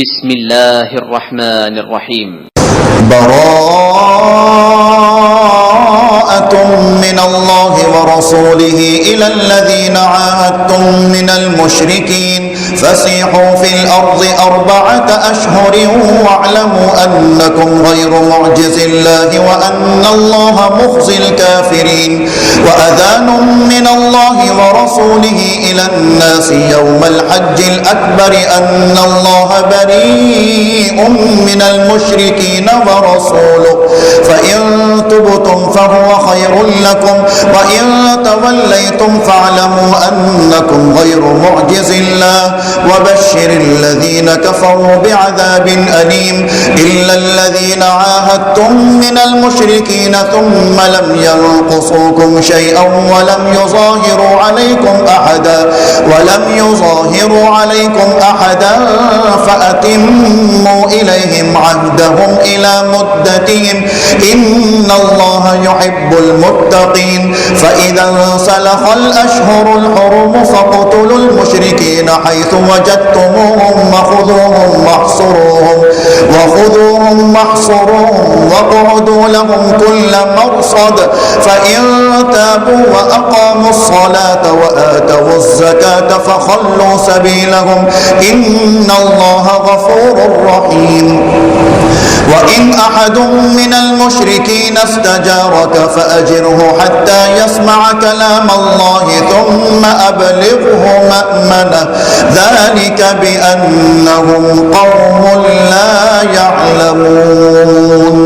بسم الله الرحمن الرحيم. براءة من الله ورسوله إلى الذين عاهدتم من المشركين فسيحوا في الأرض 4 أشهر واعلموا أنكم غير معجز الله وأن الله مخزي الكافرين وأذان من الله ورسوله إلى الناس يوم الحج الأكبر أن الله بريء من المشركين ورسوله فإن تبتم فهو خير لكم وإن توليتم فاعلموا أنكم غير معجز الله وبشر الذين كفروا بعذاب أليم إلا الذين عاهدتم من المشركين ثم لم ينقصوكم شيئا ولم يظاهروا عليكم أحدا فأتموا إليهم عهدهم إلى مدتهم إن الله يحب المتقين فإذا انسلخ الأشهر الحرم فاقتلوا المشركين حيث وجدتموهم وخذوهم محصروهم واقعدوا لهم كل مرصد فإن تابوا وأقاموا الصلاة وآتوا الزكاة فخلوا سبيلهم إن الله غفور رحيم وإن أحد من المشركين استجارك فأجره حتى يسمع كلام الله ثم أبلغه مأمنه ذلك بأنهم قوم لا يعلمون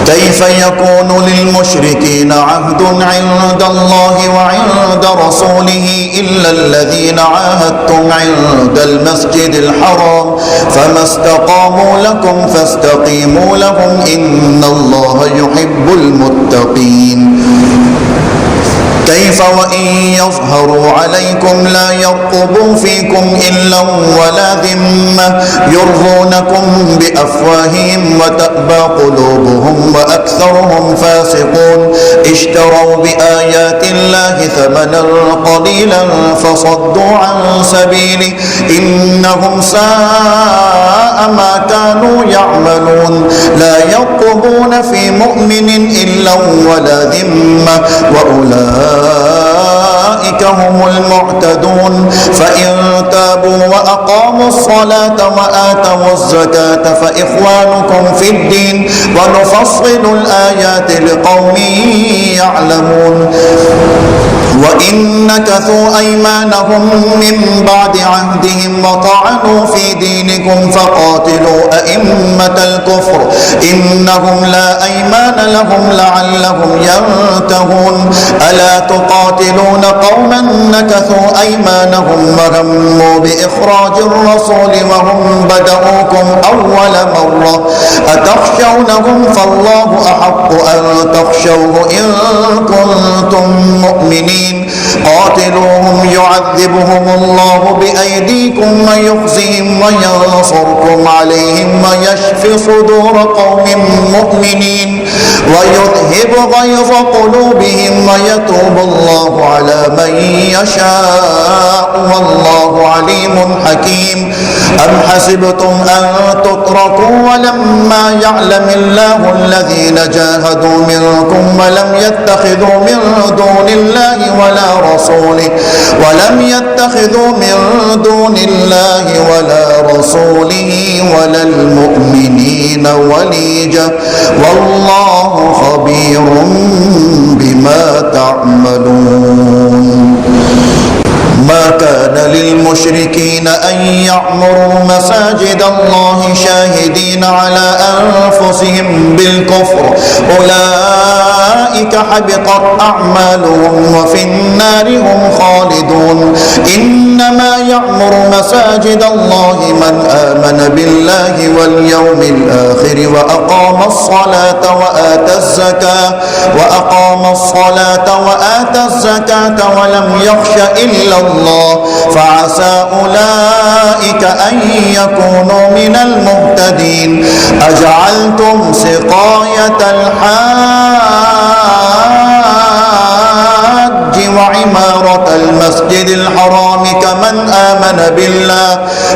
كيف يكون للمشركين عهد عند الله وعند رسوله إلا الذين عاهدتم عند المسجد الحرام فما استقاموا لكم فاستقيموا لهم إن الله يحب المتقين كيف وإن يظهروا عليكم لا يرقبوا فيكم إلا ولا ذمة يرضونكم بأفواههم وتأبى قلوبهم وأكثرهم فاسقون اشتروا بآيات الله ثمنا قليلا فصدوا عن سبيله إنهم ساء ما كانوا يعملون لا يرقبون في مؤمن إلا ولا ذمة وأولئك هم المعتدون فإن تابوا وأقاموا الصلاة وآتوا الزكاة فإخوانكم في الدين ونفصل الآيات لقوم يعلمون وإن نكثوا أيمانهم من بعد عهدهم وطعنوا في دينكم فقاتلوا أئمة الكفر إنهم لا أيمان لهم لعلهم ينتهون ألا تقاتلون قوما نكثوا أيمانهم وهموا بإخراج الرسول وهم بدؤوكم أول مرة أتخشونهم فالله أحق أن تخشوه إن كنتم مؤمنين قاتلوهم يعذبهم الله بأيديكم ويخزيهم وينصركم عليهم ويشفي صدور قوم مؤمنين ويذهب غيظ قلوبهم ويتوب الله على من يشاء والله عليم حكيم أم حسبتم أن تتركوا ولما يعلم الله الذين جاهدوا منكم ولم يتخذوا من دون الله ولا رسوله ولا المؤمنين وليجا والله خبير بما تعملون ما كان للمشركين أن يعمروا مساجد الله شاهدين على أنفسهم بالكفر أولئك حبطت أعمالهم وفي النار هم خالدون إنما يعمر مساجد الله من آمن بالله واليوم الآخر وأقام الصلاة وآتى الزكاة ولم يخش إلا الله فعسى أولئك أن يكونوا من المهتدين أجعلتم سقاية الحاج وعمارة المسجد المسجد الحرام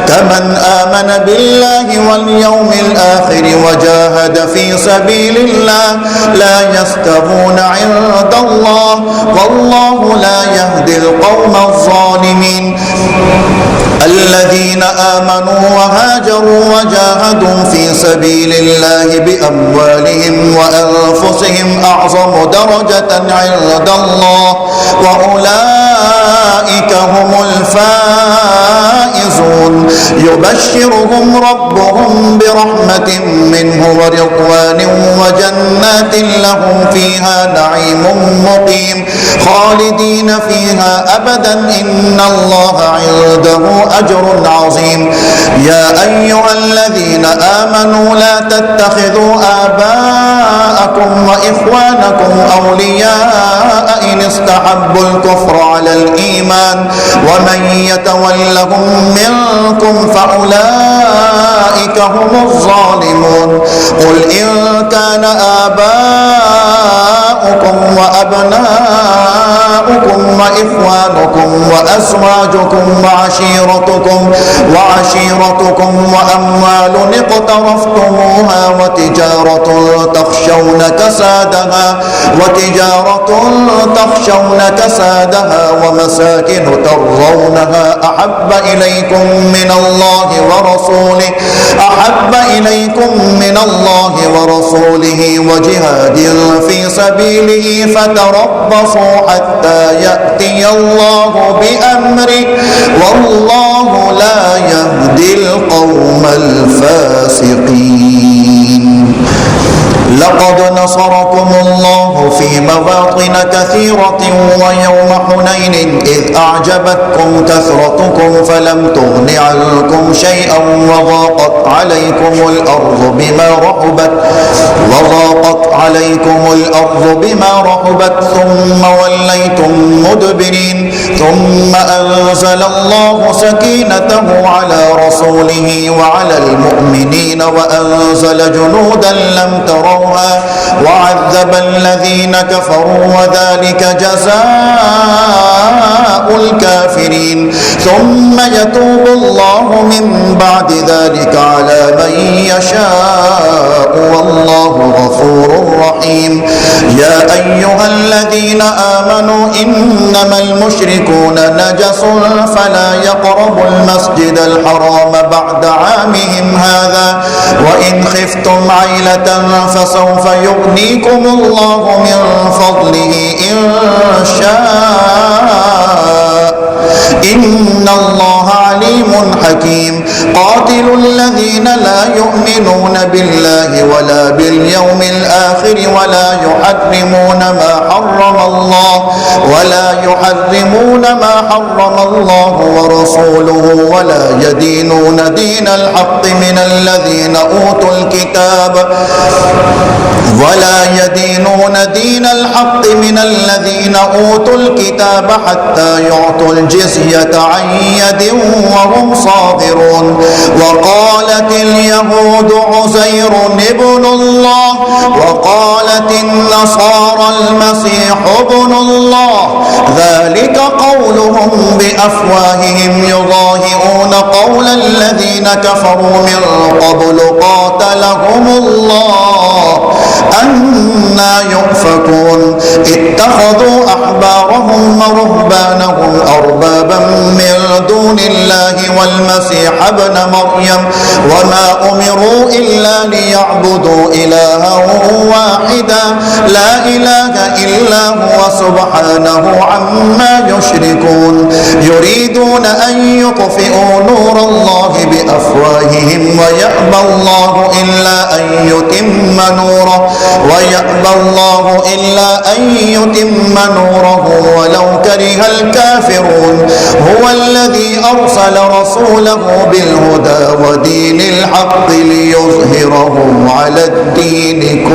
كمن آمن بالله واليوم الآخر وجاهد في سبيل الله لا يستوون عند الله والله لا يهدي القوم الظالمين الذين آمنوا وهاجروا وجاهدوا في سبيل الله بأموالهم وأنفسهم أعظم درجة عند الله وأولئك هم الفائزون يبشرهم ربهم برحمة منه ورضوان وجنات لهم فيها نعيم مقيم خالدين فيها أبدا إن الله عنده أجر عظيم يا أيها الذين آمنوا لا تتخذوا آباءكم وإخوانكم أولياء إن استحبوا الكفر على الإيمان ومن يتولهم منكم فأولئك هم الظالمون قل إن كان آباؤكم وأبناؤكم وإخوانكم وأزواجكم وعشيرتكم وأموال اقترفتموها وتجارة تخشون كسادها ومساكن ترضونها أحب إليكم من الله ورسوله وجهاد في سبيله فتربصوا حتى يأتي الله بأمره والله لا يهدي القوم الفاسقين لقد نصركم الله في مواطن كثيرة ويوم حنين إذ أعجبتكم كثرتكم فلم تغن عنكم شيئا وضاقت عليكم الأرض بما رحبت ثم وليتم مدبرين ثم أنزل الله سكينته على رسوله وعلى المؤمنين وأنزل جنودا لم تروها وعذب الذين كفروا وذلك جزاء الكافرين ثم يتوب الله من بعد ذلك على من يشاء والله غفور رحيم يا أيها الذين آمنوا إنما المشركون نجس فلا يقربوا المسجد الحرام بعد عامهم هذا وإن خفتم عيلة فسوف يغنيكم الله من فضله إن شاء إن الله عليم حكيم قاتلوا الذين لا يؤمنون بالله ولا باليوم الآخر ولا يحرمون ما حرم الله ورسوله ولا يدينون دين الحق من الذين أوتوا الكتاب حتى يعطوا الجزية عن يد وهم صاغرون وقالت اليهود عزير ابن الله وقالت النصارى المسيح ابن الله ذلك قولهم بأفواههم يضاهئون قول الذين كفروا من قبل قاتلهم الله أنى يؤفكون اتخذوا أحبارهم ورهبانهم أربابا من دون الله والمسيح ابن مريم وما أمروا إلا ليعبدوا إلها واحدا لا إله إلا هو سبحانه عما يشركون يريدون أن يطفئوا نور الله بأفواههم ويأبى الله إلا أن يتم نوره ولو كره الكافرون هو الذي أرسل رسوله بالهدى ودين الحق ليظهره على الدين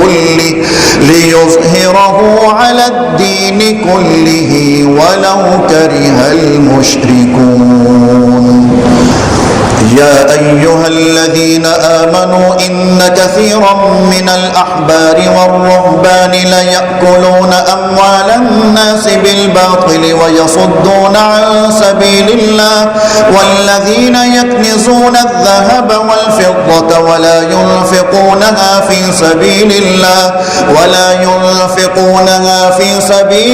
كله ولو كره المشركون يا أيها الذين الذين آمنوا إن كثيرا من الأحبار والرهبان ليأكلون أموال الناس بالباطل ويصدون عن سبيل الله والذين يكنزون الذهب والفضة ولا ينفقونها في سبيل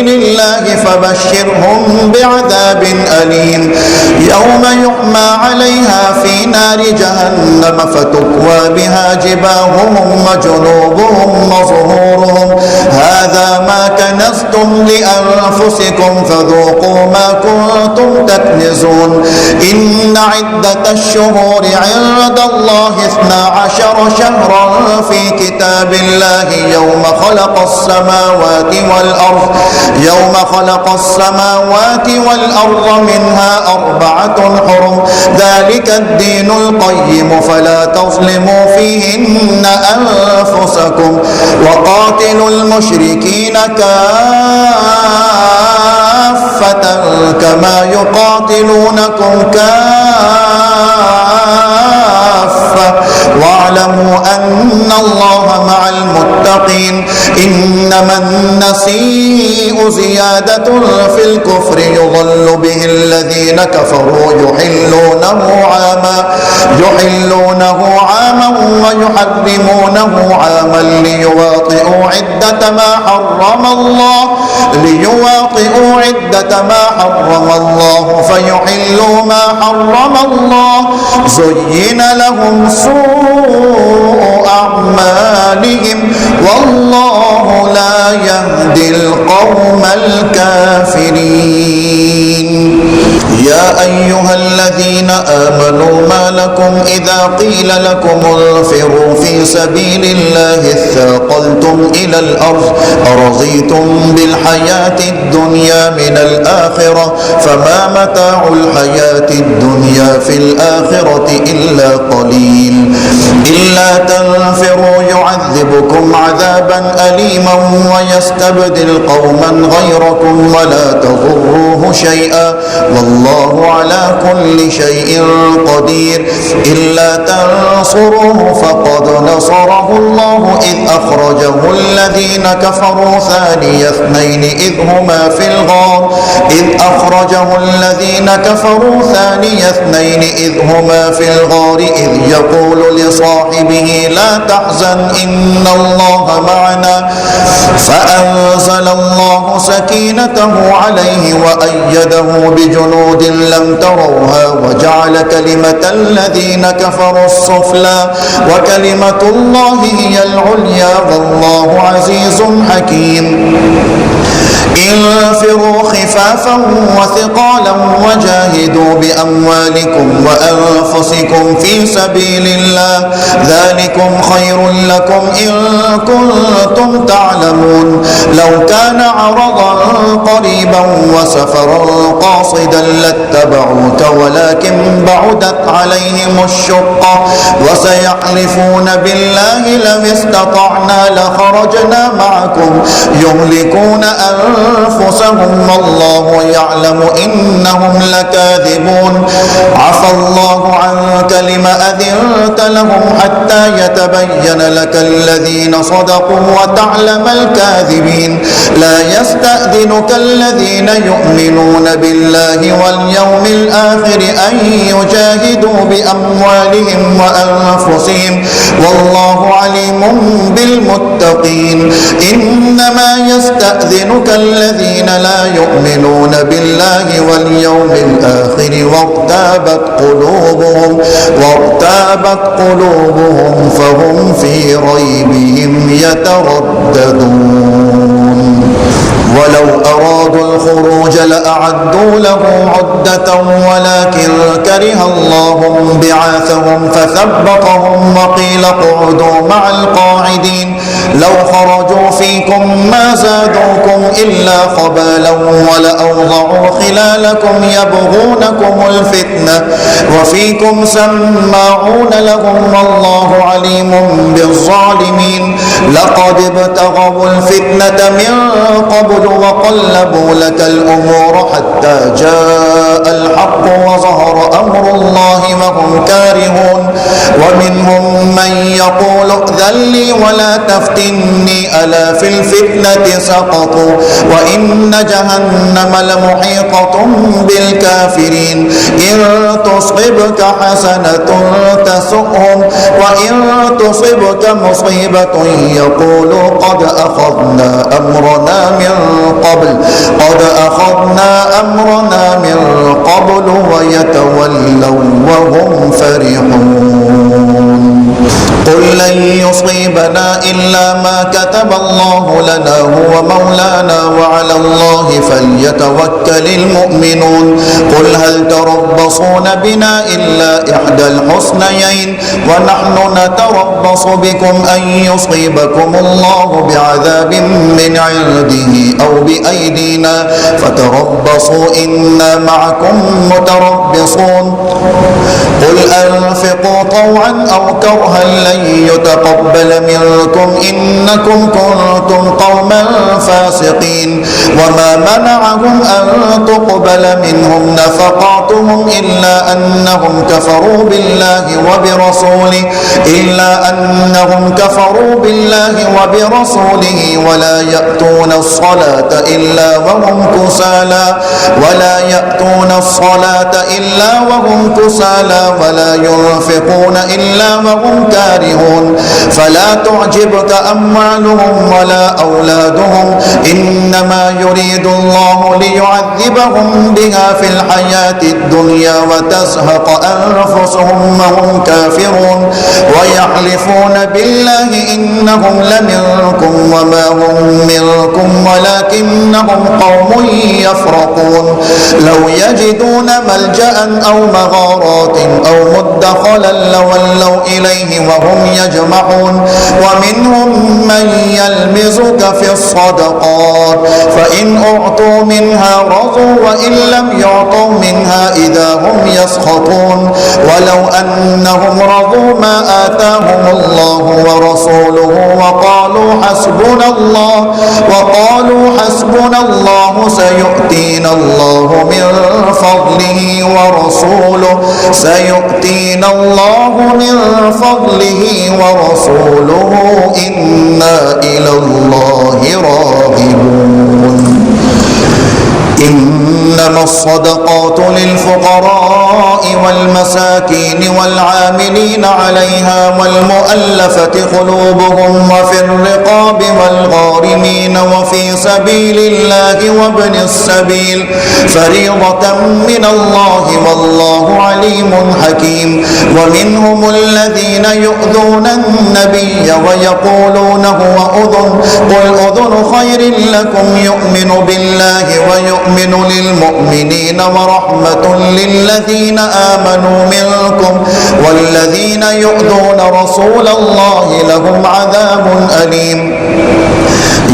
الله فبشرهم بعذاب أليم يوم يحمى عليها في نار جهنم فتكوى بها جباههم وجنوبهم وظهورهم هذا ما كنزتم لأنفسكم فذوقوا ما كنتم تكنزون إن عدة الشهور عند الله 12 شهرا في كتاب الله يوم خلق السماوات والأرض منها 4 حرم ذلك الدين القيم فلا تظلموا فيهن أنفسكم وقاتلوا المشركين كافة كما يقاتلونكم كافة واعلموا أن الله مع المتقين إنما النسيء زيادة في الكفر يضل به الذين كفروا يحلونه عاما ويحرمونه عاما ليواطئوا عدة ما حرم الله فيحلوا ما حرم الله زين لهم سوء أعمالهم والله لا يهدي القوم الكافرين يا أيها الذين آمنوا ما لكم إذا قيل لكم انفروا في سبيل الله اثاقلتم إلى الأرض أرضيتم بالحياة الدنيا من الآخرة فما متاع الحياة الدنيا في الآخرة إلا قليل إلا تنفروا يعذبكم عذابا أليما ويستبدل قوما غيركم ولا تضروه شيئا والله على كل شيء قدير إلا تنصروه فقد نصره الله إذ أخرجه الذين كفروا ثاني اثنين إذ هما في الغار إذ يقول لصاحبه لا تحزن إن الله معنا فأنزل الله سكينته عليه وأيده بجنود لم تروها وجعل كلمة الذين كفروا السفلى وكلمة الله هي العليا والله عزيز حكيم انفروا خفافا وثقالا وجاهدوا بأموالكم وأنفسكم في سبيل الله ذلكم خير لكم إن كنتم تعلمون لو كان عرضا قريبا وسفرا قاصدا لاتبعوك ولكن بعدت عليهم الشقة وسيحلفون بالله لم استطعنا لخرجنا معكم يهلكون أنفسهم والله يعلم إنهم لكاذبون عفى الله عنك لم أذنت لهم حتى يتبين لك الذين صدقوا وتعلم الكاذبين لا يستأذنك الذين يؤمنون بالله واليوم الآخر أن يجاهدوا بأموالهم وأنفسهم والله عليم بالمتقين إنما يستأذنك الذين لا يؤمنون بالله واليوم الآخر وارتابت قلوبهم فهم في ريبهم يترددون ولو أرادوا الخروج لأعدوا له عدة ولكن كره الله بعاثهم فثبطهم وقيل اقعدوا مع القاعدين لو خرجوا فيكم ما زادوكم إلا خبالا ولأوضعوا خلالكم يبغونكم الفتنة وفيكم سماعون لهم والله عليم بالظالمين لقد ابتغوا الفتنة من قبل وقلبوا لك الأمور حتى جاء الحق وظهر أمر الله وهم كارهون ومنهم من يقول ائذن لي ولا تفتني ألا في الفتنة سقطوا وإن جهنم لمحيطة بالكافرين إن تصبك حسنة تسؤهم وإن تصبك مصيبة يقولوا قد أخذنا أمرنا من قبل ويتولوا وهم فرحون قل لن يصيبنا إلا ما كتب الله لنا هو مولانا وعلى الله فليتوكل المؤمنون قل هل تربصون بنا إلا إحدى الحسنيين ونحن نتربص بكم أن يصيبكم الله بعذاب من عنده أو بأيدينا فتربصوا إنا معكم متربصون قل أنفقوا طوعا أو كرها لن يتقبل منكم إنكم كنتم قوما فاسقين وما منعهم أن تقبل منهم نفقاتهم إلا أنهم كفروا بالله ولا يأتون الصلاة إلا وهم كسالى ولا ينفقون إلا وهم كارهون فلا تعجبك أموالهم ولا أولادهم إنما يريد الله ليعذبهم بها في الحياة الدنيا وتزهق أنفسهم وهم كافرون ويحلفون بالله إنهم لمنكم وما هم منكم ولكنهم قوم يفرقون لو يجدون ملجأ أو مغارات أو مدخلا لولوا إليه وهم يجمعون ومنهم من يلمزك في الصدقات فإن أعطوا منها رضوا وإن لم يعطوا منها إذا هم يسخطون ولو أنهم رضوا ما آتاهم الله ورسوله وقالوا حسبنا الله سيؤتينا الله من فضله ورسوله إنا إلى الله راغبون إنما الصدقات للفقراء والمساكين والعاملين عليها والمؤلفة قلوبهم وفي الرقاب والغارمين وفي سبيل الله وابن السبيل فريضة من الله والله عليم حكيم ومنهم الذين يؤذون النبي ويقولون هو أذن قل أذن خير لكم يؤمن بالله ويؤمن للمؤمنين ورحمة للذين آمنوا منكم والذين يؤذون رسول الله لهم عذاب أليم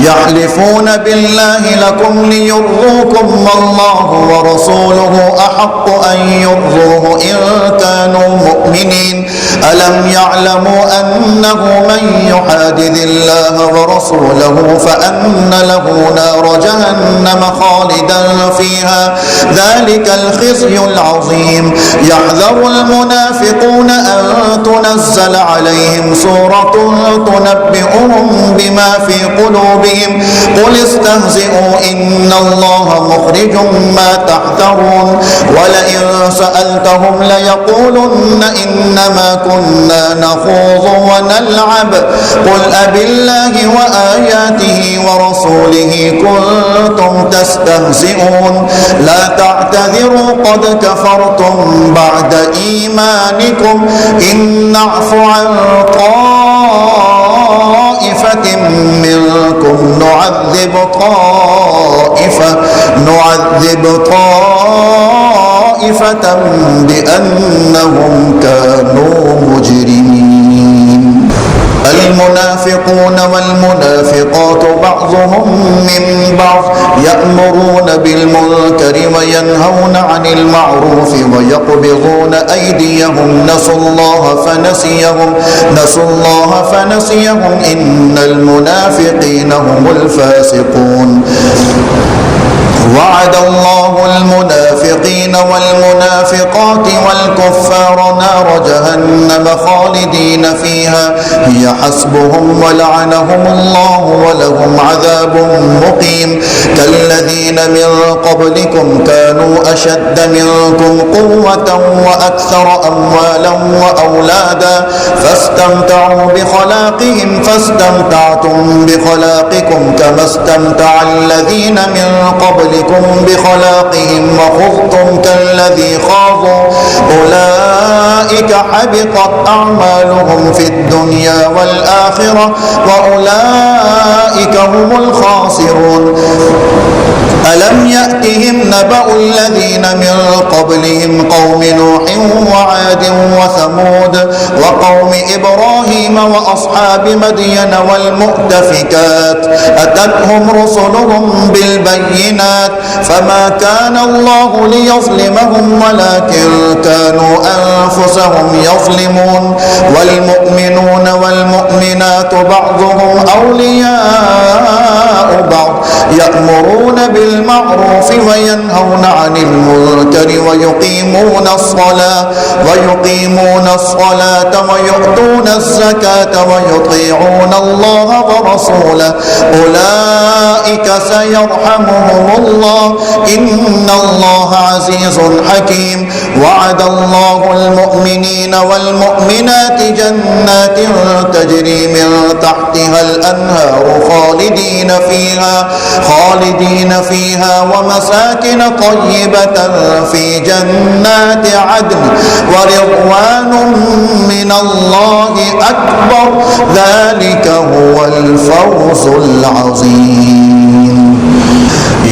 يحلفون بالله لكم ليرضوكم والله ورسوله أحق أن يرضوه إن كانوا مؤمنين ألم يعلموا أنه من يحادد الله ورسوله فأن له نار جهنم خالدا فيها ذلك الخزي العظيم يحذر المنافقون أن تنزل عليهم سورة تنبئهم بما في قلوبهم قل استهزئوا إن الله مخرج ما تحذرون ولئن سألتهم ليقولن إنما كنا نخوض ونلعب قل أبالله وآياته ورسوله كنتم تستهزئون لا تعتذروا قد كفرتم بعد إيمانكم إن نعف عن طائفة منكم نعذب طائفة بأنهم كانوا مجرمين المنافقون والمنافقات بعضهم من بعض يأمرون بالمنكر وينهون عن المعروف ويقبضون أيديهم نسوا الله فنسيهم إن المنافقين هم الفاسقون وعد الله المنافقين والمنافقات والكفار نار جهنم خالدين فيها هي حسبهم ولعنهم الله ولهم عذاب مقيم كالذين من قبلكم كانوا أشد منكم قوة وأكثر أموالا وأولادا فاستمتعوا بخلاقهم فاستمتعتم بخلاقكم كما استمتع الذين من قبلكم بخلاقهم وخضتم كالذي خاضوا أولئك حبطت أعمالهم في الدنيا والآخرة وأولئك هم الخاسرون ألم يأتهم نبأ الذين من قبلهم قوم نوح وعاد وثمود وقوم إبراهيم وأصحاب مدين والمؤتفكات أتتهم رسلهم بالبينات فما كان الله ليظلمهم ولكن كانوا أنفسهم يظلمون والمؤمنون والمؤمنات بعضهم أولياء بعض يأمرون بالمعروف وينهون عن المنكر ويقيمون الصلاة ويؤتون الزكاة ويطيعون الله ورسوله أولئك سيرحمهم الله إن الله عزيز حكيم وعد الله المؤمنين والمؤمنات جنات تجري من تحتها الأنهار خالدين فيها ومساكن طيبة في جنات عدن ورضوان من الله أكبر ذلك هو الفوز العظيم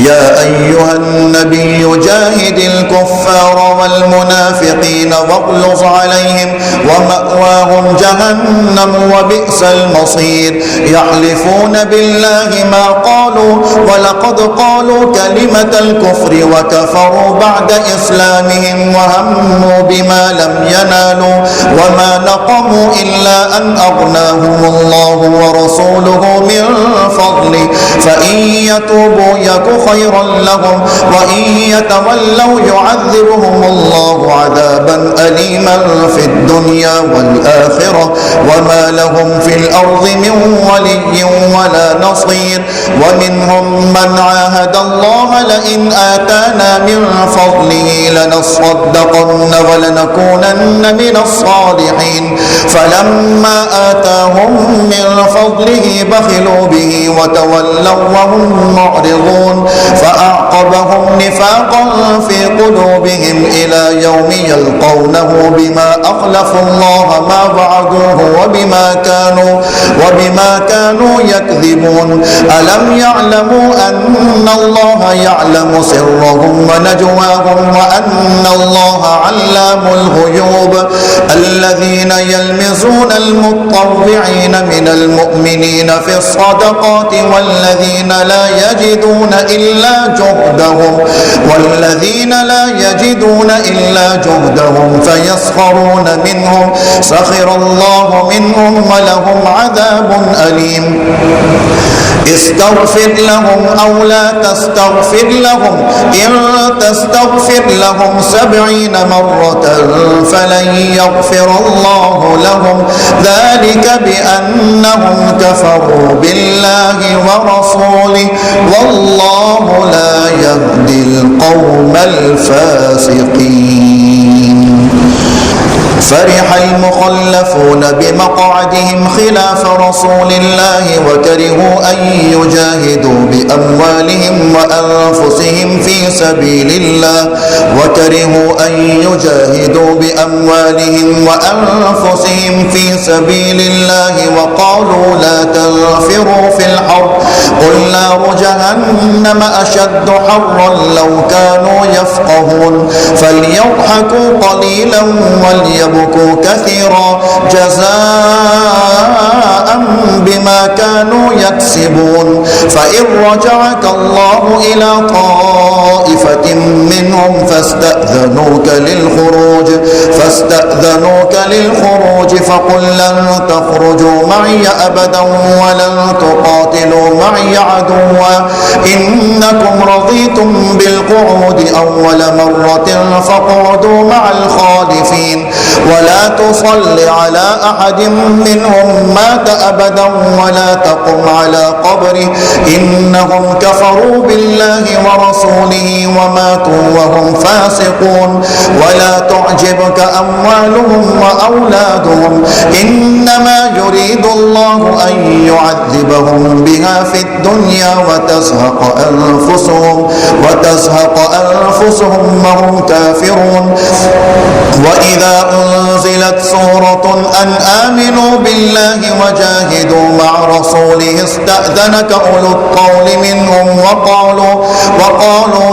يا أيها النبي جاهد الكفار والمنافقين واغلظ عليهم ومأواهم جهنم وبئس المصير يحلفون بالله ما قالوا ولقد قالوا كلمة الكفر وكفروا بعد إسلامهم وهموا بما لم ينالوا وما نقموا إلا أن أغناهم الله ورسوله من فضله فإن يتوبوا يك خيرا لهم وإن يتولوا يعذبهم الله عذابا أليما في الدنيا والآخرة وما لهم في الأرض من ولي ولا نصير ومنهم من عاهد الله لئن آتانا من فضله لنصدقن ولنكونن من الصالحين فلما آتاهم من فضله بخلوا به وتولوا وهم معرضون فأعقبهم نفاقا في قلوبهم إلى يوم يلقونه بما أخلفوا الله ما وعدوه وبما كانوا يكذبون ألم يعلموا أن الله يعلم سرهم ونجواهم وأن الله علام الغيوب الذين يلمزون المطوعين من المؤمنين في الصدقات والذين لا يجدون إلا جهدهم فيسخرون منهم سخر الله منهم ولهم عذاب أليم استغفر لهم أو لا تستغفر لهم إن تستغفر لهم 70 مرة فلن يغفر الله لهم ذلك بأنهم كفروا بالله ورسوله والله لا يهدي القوم الفاسقين فرح المخلفون بمقعدهم خلاف رسول الله وكرهوا أن يجاهدوا بأموالهم وأنفسهم في سبيل الله وقالوا لا تنفروا في الحر قل نار جهنم أشد حرا لو كانوا يفقهون فليضحكوا قليلا وليبكوا كثيرا جزاء بما كانوا يكسبون فإن رجعك الله إلى طائفة منهم فاستأذنوك للخروج فقل لن تخرجوا معي أبدا ولن تقاتلوا معي عدوا إنكم رضيتم بالقعود أول مرة فاقعدوا مع الخالفين ولا تصل على أحد منهم مات أبدا ولا تقم على قبره إنهم كفروا بالله ورسوله وماتوا وهم فاسقون ولا تعجبك أموالهم وأولادهم إنما يريد الله أن يعذبهم بها في الدنيا وتزهق أنفسهم وهم كافرون وإذا أنزلت سورة أن آمنوا بالله وجاهدوا مع رسوله استأذنك أولو الطول منهم وقالوا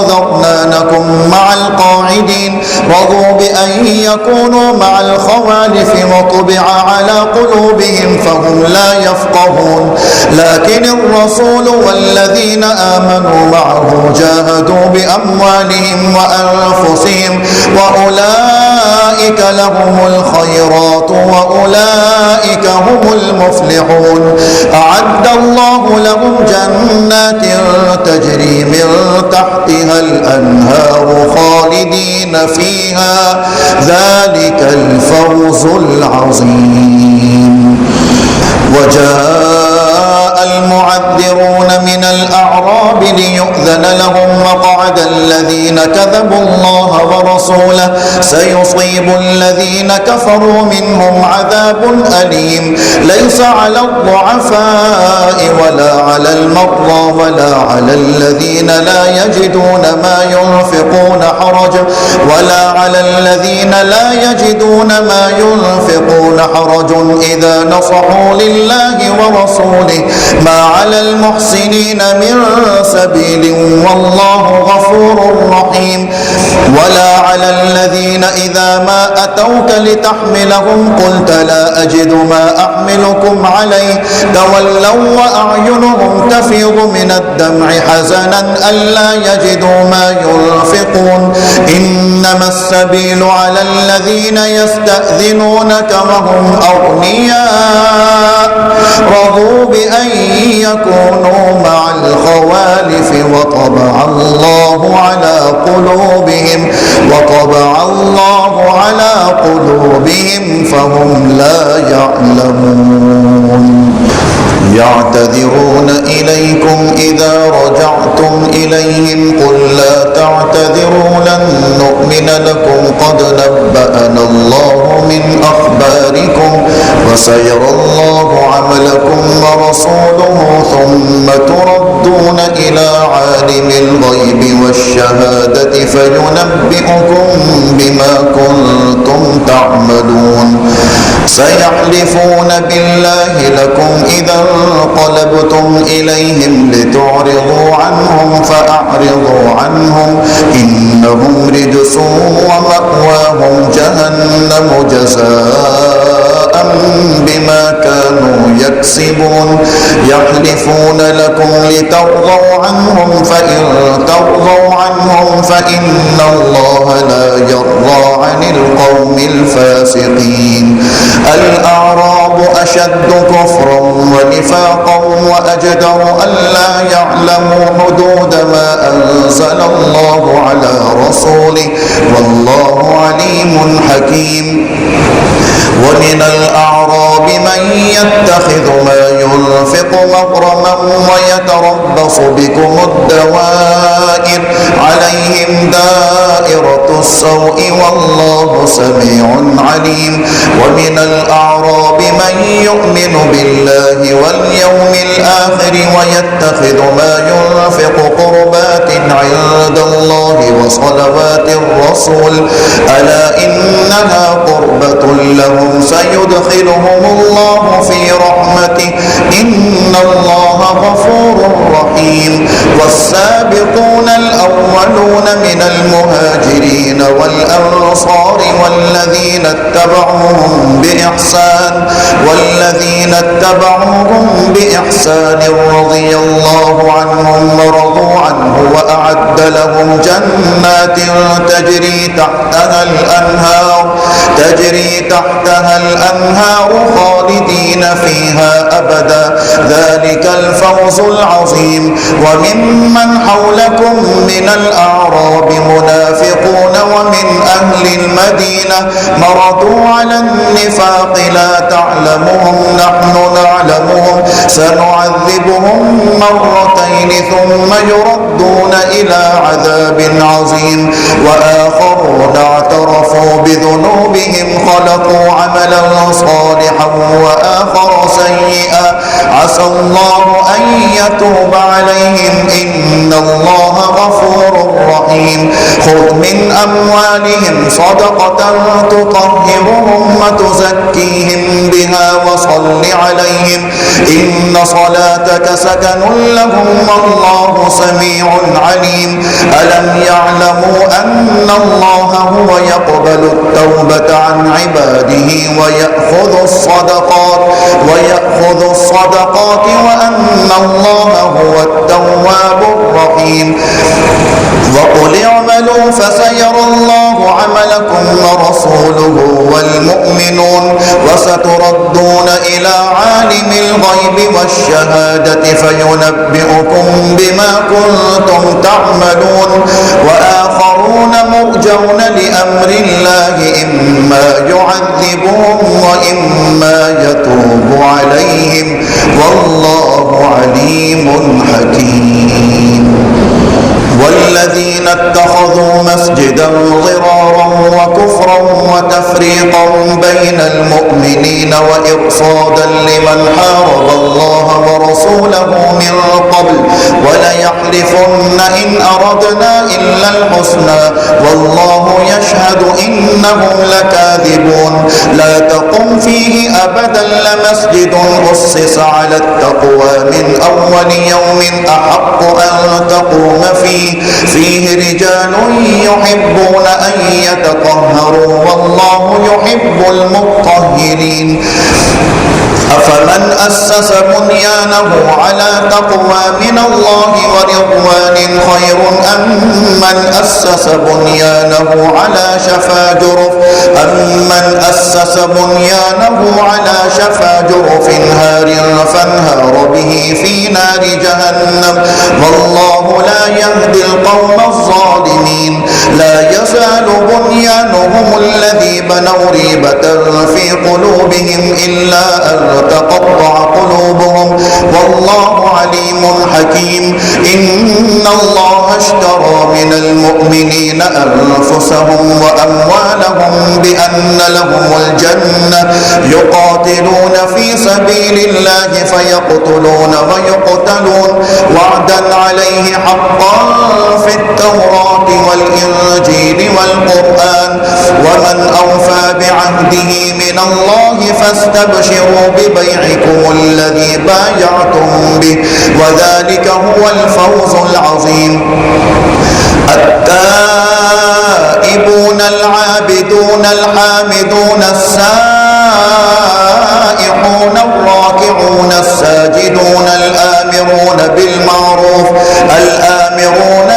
ذرنا نكن مع القاعدين رضوا بأن يكونوا مع الخوالف وطبع على قلوبهم فهم لا يفقهون لكن الرسول والذين آمنوا معه جاهدوا بأموالهم وأنفسهم وأولئك لهم الخيرات وأولئك هم المفلحون أعد الله لهم جنات تجري من تحتها الأنهار خالدين فيها ذلك الفوز العظيم وجاء المعذرون من الأعراب ليؤذن لهم وقعد الذين كذبوا الله ورسوله سيصيب الذين كفروا منهم عذاب أليم ليس على الضعفاء ولا على المرضى ولا على الذين لا يجدون ما ينفقون حرج إذا نصحوا لله ورسوله ما على المحسنين من سبيل والله غفور رحيم ولا على الذين إذا ما أتوك لتحملهم قلت لا أجد ما أحملكم عليه تولوا وأعينهم تفيض من الدمع حزنا ألا يجدوا ما ينفقون إنما السبيل على الذين يستأذنونك وهم أغنياء رضوا بأن يكونوا مع الخوالف وطبع الله على قلوبهم فهم لا يعلمون يعتذرون إليكم إذا رجعتم إليهم قل لا تعتذروا لن نؤمن لكم قد نبأنا الله من أخباركم وسيرى الله عملكم ورسوله ثم تردون إلى عالم الغيب والشهادة فينبئكم بما كنتم تعملون سيحلفون بالله لكم إذا انقلبتم إليهم لتعرضوا عنهم فأعرضوا عنهم إنهم رجس ومأواهم جهنم جزاء بما كانوا يكسبون يحلفون لكم لترضوا عنهم فإن ترضوا عنهم فإن الله لا يرضى عن القوم الفاسقين الأعراب أشد كفرا ونفاقا وأجدر ألا يعلموا حدود ما أنزل الله على رسوله والله عليم حكيم ومن الأعراب من يتخذ ما ينفق مغرما ويتربص بكم الدوائر عليهم دائرة السوء والله سميع عليم ومن الأعراب من يؤمن بالله واليوم الآخر ويتخذ ما ينفق قربات عند الله وصلوات الرسول ألا إنها قربة لهم سيدخلهم الله في رحمته إن الله غفور رحيم والسابقون الأولون من المهاجرين والأنصار والذين اتبعوهم بإحسان والذين والذين اتبعوهم بإحسان رضي الله عنهم ورضوا عنه وأعد لهم جنات تجري تحتها الأنهار خالدين فيها أبدا ذلك الفوز العظيم. وممن حولكم من الأعراب منافقون ومن أهل المدينة مرضوا على النفاق لا تعلمهم نحن نعلمهم سنعذبهم مرتين ثم يردون إلى عذاب عظيم. وآخرون اعترفوا بذنوبهم خلقوا عملا صالحا وآخر سيئا عسى الله أن يتوب عليهم إن الله غفور رحيم. خذ من أموالهم صدقة تطهرهم وتزكيهم بها وصل عليهم إن صلاتك سكن لهم والله سميع عليم. ألم يعلموا أن الله هو يقبل التوبة عن عباده ويأخذ الصدقات وأن الله هو التواب الرحيم. وقل اعملوا فسيرى الله عملكم ورسوله والمؤمنون وستردون إلى عالم الغيب والشهادة فينبئكم بما كنتم تعملون. وآخرون مرجون لأمر الله إما يعذبهم وإما يتوب عليهم والله عليم حكيم. والذين اتخذوا مسجدا ضرارا وكفرا وتفريقا بين المؤمنين وإرصادا لمن حارب الله ورسوله من قبل وليحلفن إن أردنا إلا الحسنى والله يشهد إنهم لكاذبون. لا تقم فيه أبدا لمسجد أسس على التقوى من أول يوم أحق أن تقوم فيه رجال يحبون أن يتطهروا والله يحب المطهرين. أفمن أسس بنيانه على تقوى من الله ورضوان خير أم من أسس بنيانه على شفا جرف هار فانهار به في نار جهنم والله لا يهدي القوم الظالمين. لا يزال بنيانهم الذي بنوا ريبة في قلوبهم إلا أن تقطع قلوبهم والله عليم حكيم. إن الله اشترى من المؤمنين أنفسهم وأموالهم بأن لهم الجنة يقاتلون في سبيل الله فيقتلون ويقتلون وعدا عليه حقا في التوراة والإنجيل والقرآن ومن أوفى بعهده من الله فاستبشروا ببيعكم الذي بايعتم به وذلك هو الفوز العظيم. التائبون العابدون الحامدون السائحون الراكعون الساجدون الآمرون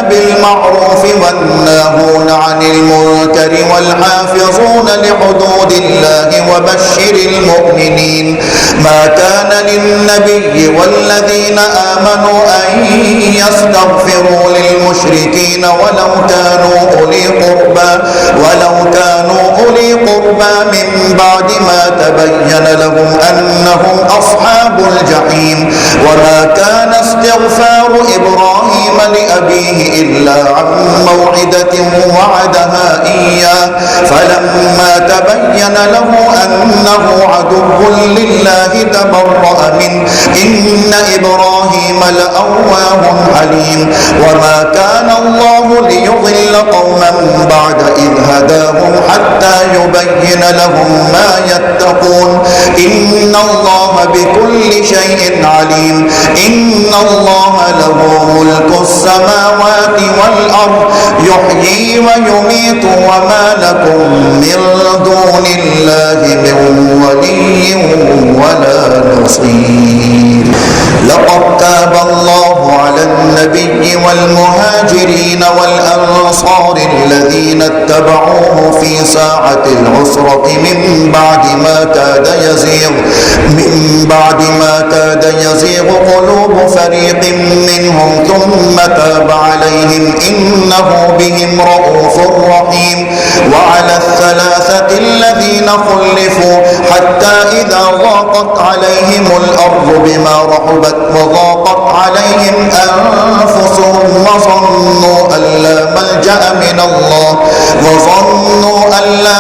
بالمعروف والناهون عن المنكر والحافظون لحدود الله وبشر المؤمنين. ما كان للنبي والذين آمنوا أن يستغفروا للمشركين ولو كانوا أولي قربى من بعد ما تبين لهم أنهم أصحاب الجحيم. وما كان استغفار إبراهيم لأبيه إلا عن موعدة وعدها إياه فلما تبين له أنه عدو لله تبرأ منه إن إبراهيم لأواه حليم. وما كان الله ليضل قوما بعد إذ هداهم حتى يبين لهم ما يتقون إن الله بكل شيء عليم. إن الله له ملك السماوات والأرض يحيي ويميت وما لكم من دون الله من ولي ولا نصير. بصير. لقد تاب الله على النبي والمهاجرين والأنصار الذين اتبعوه في ساعة العسرة من بعد ما كاد يزيغ قلوب فريق منهم ثم تاب عليهم إنه بهم رءوف رحيم. وعلى الثلاثة الذين خلفوا حتى إذا ضاقت عليهم الأرض بما رحبت وضاقت عليهم أنفسهم وظنوا أن لا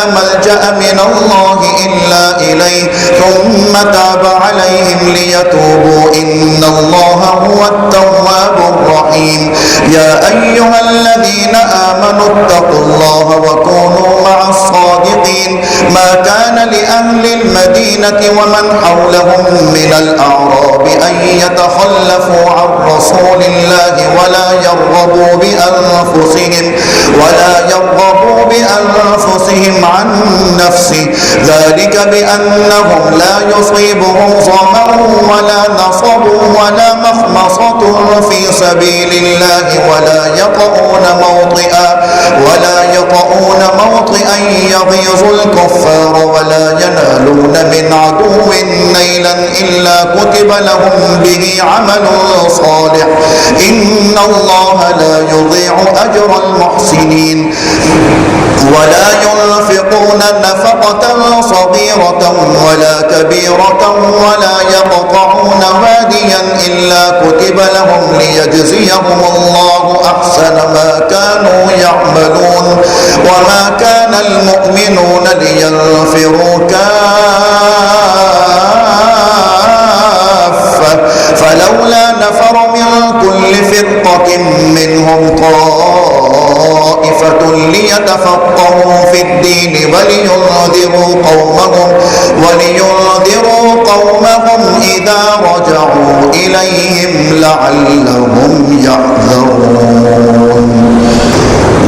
ملجأ من الله إلا إليه ثم تاب عليهم ليتوبوا إن الله هو التواب الرحيم. يا أيها الذين آمنوا اتقوا الله وكونوا مع الصادقين. ما كان لأهل المدينة ومن حولهم من الأعراب أن يتخلفوا عن رسول الله ولا يرغبوا بأنفسهم عن نفسه ذلك بأنهم لا يصيبهم ظمأ ولا نصب ولا مخمصة في سبيل الله ولا يطؤون موطئا يغيظ الكفار ولا ينالون من عدو نيلا إلا كتب لهم به عمل صالح إن الله لا يضيع أجر المحسنين. ولا ينفقون نفقة صغيرة ولا كبيرة ولا يقطعون واديا إلا كتب لهم ليجزيهم الله أحسن ما كانوا يعملون. وما كان المؤمنون لينفروا كافة فلولا نفر من كل فرقة منهم طائفة ليتفقهوا في الدين ولينذروا قومهم إذا رجعوا إليهم لعلهم يحذرون.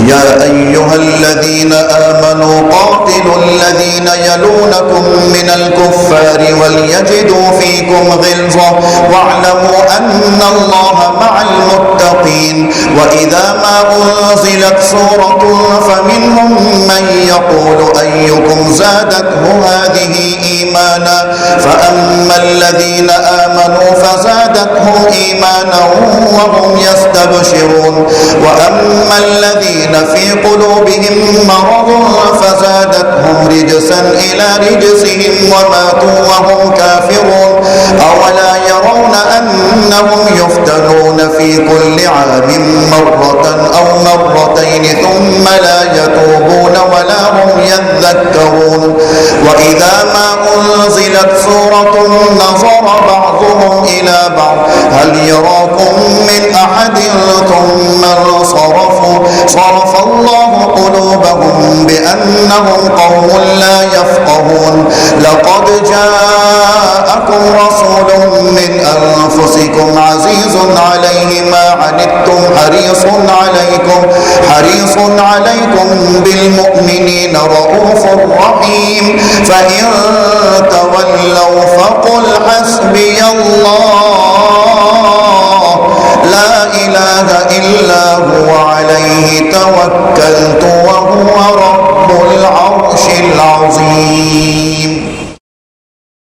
يا أيها الذين آمنوا قاتلوا الذين يلونكم من الكفار وليجدوا فيكم غلظة واعلموا أن الله مع المتقين. وإذا ما أنزلت سورة فمنهم من يقول أيكم زادته هذه إيمانا فأما الذين آمنوا فزادتهم إيمانا وهم يستبشرون وأما الذين في قلوبهم مرض فزادتهم رجسا إلى رجسهم وماتوا وهم كافرون. أولا يرون أنهم يفتنون في كل عام مرة أو مرتين ثم لا يتوبون ولا هم يذكرون. وإذا ما أنزلت سورة نظر بعضهم إلى بعض هل يراكم من أحد ثم صرف الله قلوبهم بأنهم قوم لا يفقهون. لقد جاءكم رسول من أنفسكم عزيز عليه ما عنتم حريص عليكم بالمؤمنين رؤوف رحيم. فإن تولوا فقل حسبي الله لا إله إلا هو عليه توكلت وهو رب